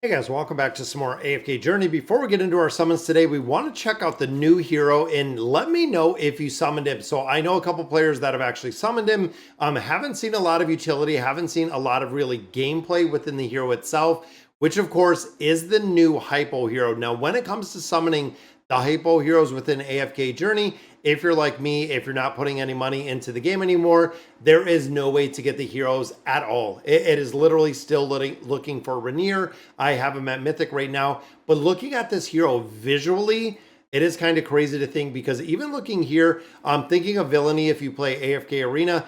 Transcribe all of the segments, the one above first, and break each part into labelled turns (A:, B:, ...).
A: Hey guys, welcome back to some more AFK Journey. Before we get into our summons today, we want to check out the new hero and let me know if you summoned him. So I know a couple players that have actually summoned him. Haven't seen a lot of utility, haven't seen a lot of really gameplay within the hero itself, which of course is the new Hypo hero. Now, when it comes to summoning the Hypo heroes within AFK Journey, if you're like me, if you're not putting any money into the game anymore, there is no way to get the heroes at all. It is literally still looking for Rainier. I have him at Mythic right now, but looking at this hero visually, it is kind of crazy to think, because even looking here, I'm thinking of Villainy if you play AFK Arena,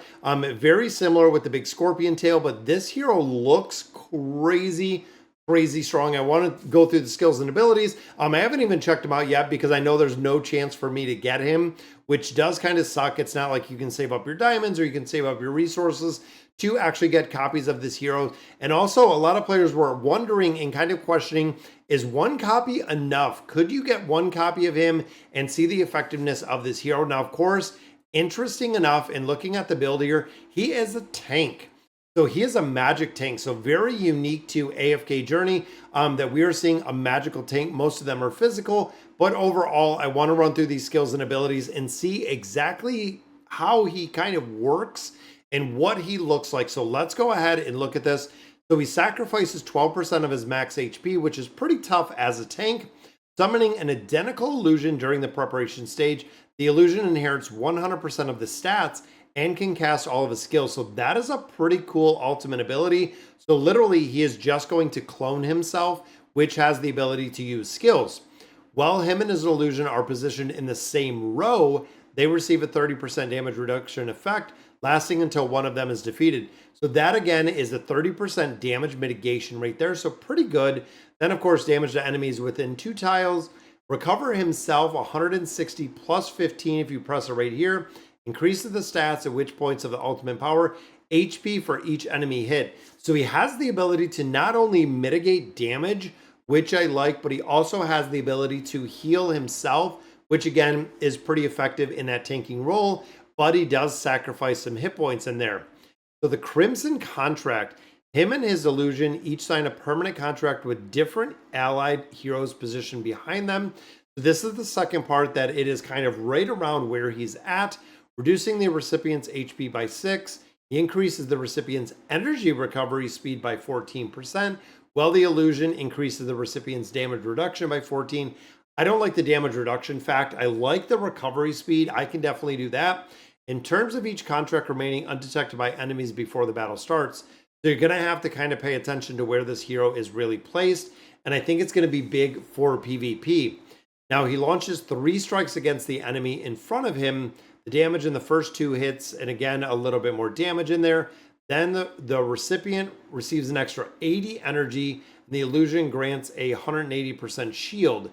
A: very similar with the big scorpion tail, but this hero looks crazy strong. I want to go through the skills and abilities. I haven't even checked him out yet because I know there's no chance for me to get him, which does kind of suck. It's not like you can save up your diamonds or you can save up your resources to actually get copies of this hero. And also, a lot of players were wondering and kind of questioning, is one copy enough? Could you get one copy of him and see the effectiveness of this hero? Now, of course, interesting enough, in looking at the build here, he is a tank. So he is a magic tank, so very unique to AFK Journey, that we are seeing a magical tank. Most of them are physical, but overall, I want to run through these skills and abilities and see exactly how he kind of works and what he looks like. So let's go ahead and look at this. So he sacrifices 12% of his max HP, which is pretty tough as a tank. Summoning an identical illusion during the preparation stage. The illusion inherits 100% of the stats and can cast all of his skills. So that is a pretty cool ultimate ability. So literally he is just going to clone himself, which has the ability to use skills. While him and his illusion are positioned in the same row, they receive a 30% damage reduction effect, lasting until one of them is defeated. So that again is a 30% damage mitigation rate there. So pretty good. Then of course, damage to enemies within 2 tiles. Recover himself 160 plus 15 if you press it right here. Increases the stats at which points of the ultimate power, HP for each enemy hit. So he has the ability to not only mitigate damage, which I like, but he also has the ability to heal himself, which again is pretty effective in that tanking role, but he does sacrifice some hit points in there. So the Crimson Contract, him and his illusion each sign a permanent contract with different allied heroes positioned behind them. This is the second part, that it is kind of right around where he's at, reducing the recipient's HP by 6. He increases the recipient's energy recovery speed by 14%, while the illusion increases the recipient's damage reduction by 14. I don't like the damage reduction fact. I like the recovery speed. I can definitely do that. In terms of each contract remaining undetected by enemies before the battle starts, so you're going to have to kind of pay attention to where this hero is really placed, and I think it's going to be big for PvP. Now, he launches 3 strikes against the enemy in front of him. The damage in the first 2 hits, and again, a little bit more damage in there. Then the recipient receives an extra 80 energy, and the illusion grants a 180% shield.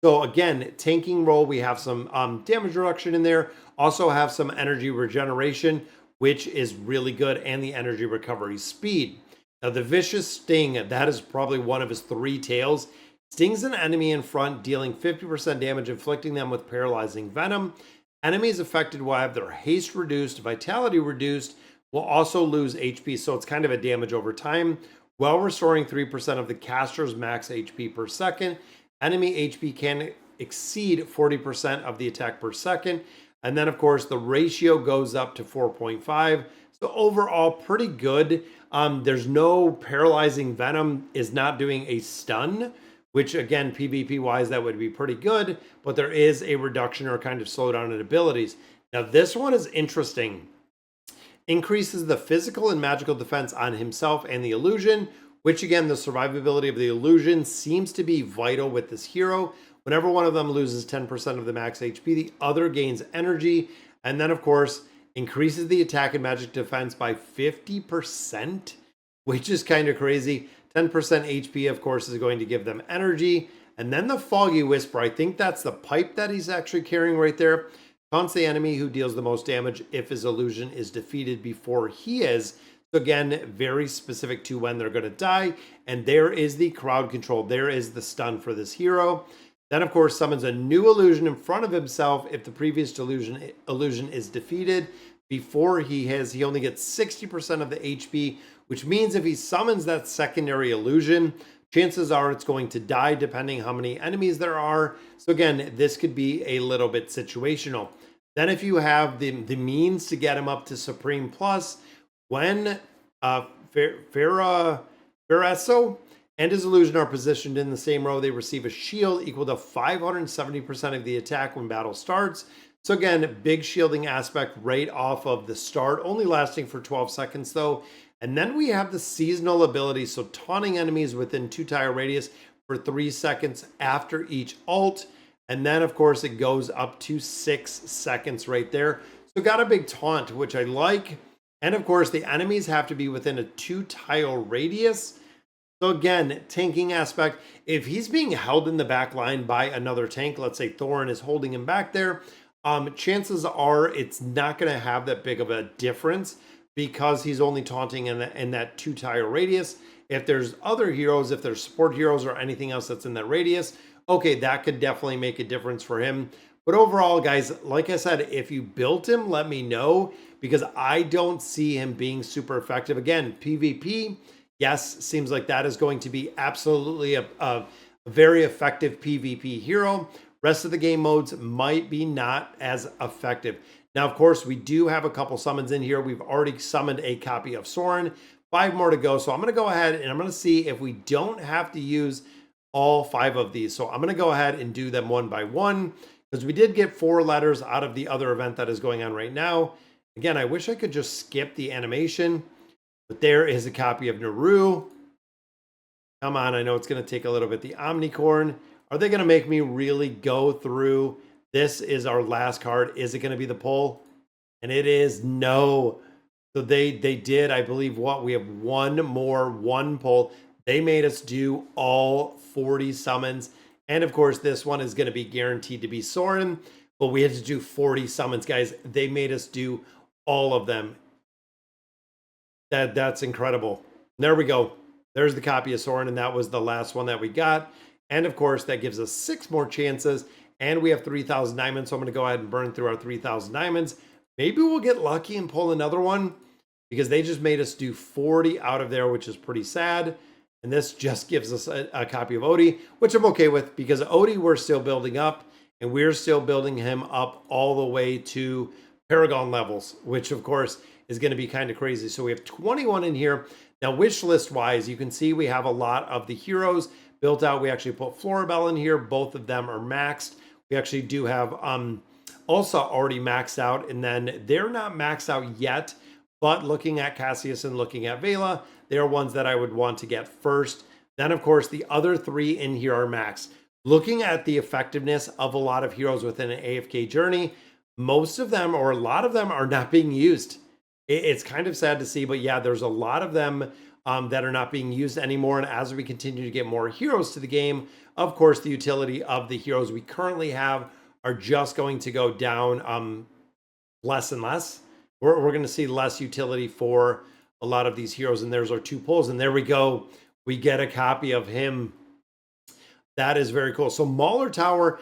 A: So again, tanking role, we have some damage reduction in there. Also have some energy regeneration, which is really good, and the energy recovery speed. Now the Vicious Sting, that is probably one of his 3 tails. Stings an enemy in front, dealing 50% damage, inflicting them with paralyzing venom. Enemies affected will have their haste reduced, vitality reduced, will also lose HP, so it's kind of a damage over time, while restoring 3% of the caster's max HP per second. Enemy HP can exceed 40% of the attack per second, and then of course the ratio goes up to 4.5. So overall, pretty good. There's no paralyzing venom, is not doing a stun, which again, PvP wise, that would be pretty good, but there is a reduction or kind of slowdown in abilities. Now this one is interesting. Increases the physical and magical defense on himself and the illusion, which again, the survivability of the illusion seems to be vital with this hero. Whenever one of them loses 10% of the max HP, the other gains energy. And then of course, increases the attack and magic defense by 50%, which is kind of crazy. 10% HP, of course, is going to give them energy. And then the Foggy Whisper, I think that's the pipe that he's actually carrying right there. Taunts the enemy who deals the most damage if his illusion is defeated before he is. So again, very specific to when they're going to die. And there is the crowd control. There is the stun for this hero. Then, of course, summons a new illusion in front of himself if the previous illusion is defeated. Before he only gets 60% of the HP, which means if he summons that secondary illusion, chances are it's going to die depending how many enemies there are. So again, this could be a little bit situational. Then if you have the means to get him up to Supreme Plus, when Phraesto and his illusion are positioned in the same row, they receive a shield equal to 570% of the attack when battle starts. So again, big shielding aspect right off of the start, only lasting for 12 seconds though. And then we have the seasonal ability, so taunting enemies within 2 tile radius for 3 seconds after each ult. And then of course it goes up to 6 seconds right there. So got a big taunt, which I like. And of course the enemies have to be within a 2 tile radius. So again, tanking aspect, if he's being held in the back line by another tank, let's say Thorin is holding him back there, chances are it's not going to have that big of a difference because he's only taunting in that 2 tile radius. If there's other heroes, if there's support heroes or anything else that's in that radius, okay, that could definitely make a difference for him. But overall, guys, like I said, if you built him, let me know, because I don't see him being super effective. Again, PvP, yes, seems like that is going to be absolutely a very effective PvP hero. Rest of the game modes might be not as effective. Now, of course, we do have a couple summons in here. We've already summoned a copy of Soren, 5 more to go. So I'm going to go ahead and I'm going to see if we don't have to use all 5 of these. So I'm going to go ahead and do them one by one, because we did get 4 letters out of the other event that is going on right now. Again, I wish I could just skip the animation, but there is a copy of Naru. Come on, I know it's going to take a little bit. The Omnicorn. Are they going to make me really go through? This is our last card. Is it going to be the pull? And it is no. So they did, I believe, what? We have one pull. They made us do all 40 summons. And of course, this one is going to be guaranteed to be Soren, but we had to do 40 summons, guys. They made us do all of them. That's incredible. There we go. There's the copy of Soren, and that was the last one that we got. And of course, that gives us 6 more chances, and we have 3,000 diamonds. So I'm going to go ahead and burn through our 3,000 diamonds. Maybe we'll get lucky and pull another one, because they just made us do 40 out of there, which is pretty sad. And this just gives us a copy of Odie, which I'm okay with, because Odie we're still building up, and we're still building him up all the way to Paragon levels, which of course is going to be kind of crazy. So we have 21 in here. Now, wish list wise, you can see we have a lot of the heroes built out. We actually put Floribel in here. Both of them are maxed. We actually do have Ulsa already maxed out, and then they're not maxed out yet, but looking at Cassius and looking at Vela, they're ones that I would want to get first. Then, of course, the other 3 in here are maxed. Looking at the effectiveness of a lot of heroes within an AFK journey, most of them, or a lot of them, are not being used. It's kind of sad to see, but yeah, there's a lot of them that are not being used anymore. And as we continue to get more heroes to the game, of course, the utility of the heroes we currently have are just going to go down less and less. We're going to see less utility for a lot of these heroes. And there's our 2 pulls. And there we go. We get a copy of him. That is very cool. So Mauler Tower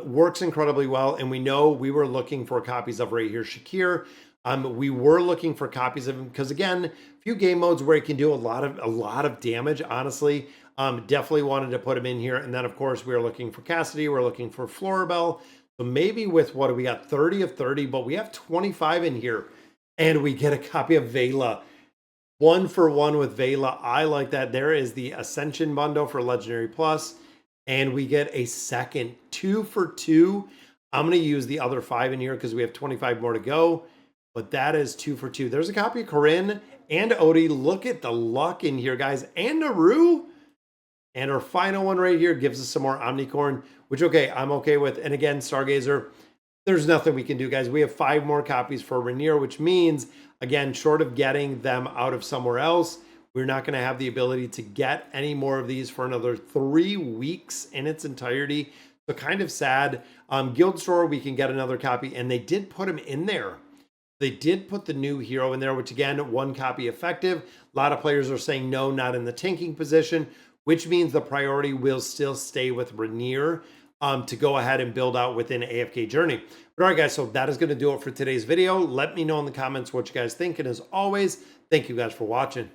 A: works incredibly well. And we know we were looking for copies of right here, Shakir. We were looking for copies of him because, again, few game modes where he can do a lot of damage, honestly. Definitely wanted to put him in here. And then, of course, we were looking for Cassidy. We're looking for Floribel. So maybe with what do we got? 30 of 30, but we have 25 in here. And we get a copy of Vela. 1 for 1 with Vela. I like that. There is the Ascension bundle for Legendary Plus. And we get a second 2 for 2. I'm going to use the other 5 in here because we have 25 more to go. But that is 2 for 2. There's a copy of Corinne and Odie. Look at the luck in here, guys. And Naru. And our final one right here gives us some more Omnicorn, which, okay, I'm okay with. And again, Stargazer, there's nothing we can do, guys. We have 5 more copies for Rainier, which means, again, short of getting them out of somewhere else, we're not going to have the ability to get any more of these for another 3 weeks in its entirety. So kind of sad. Guild Store, we can get another copy. And they did put them in there. They did put the new hero in there, which, again, 1 copy effective. A lot of players are saying no, not in the tanking position, which means the priority will still stay with Rainier to go ahead and build out within AFK Journey. But all right, guys, so that is going to do it for today's video. Let me know in the comments what you guys think. And as always, thank you guys for watching.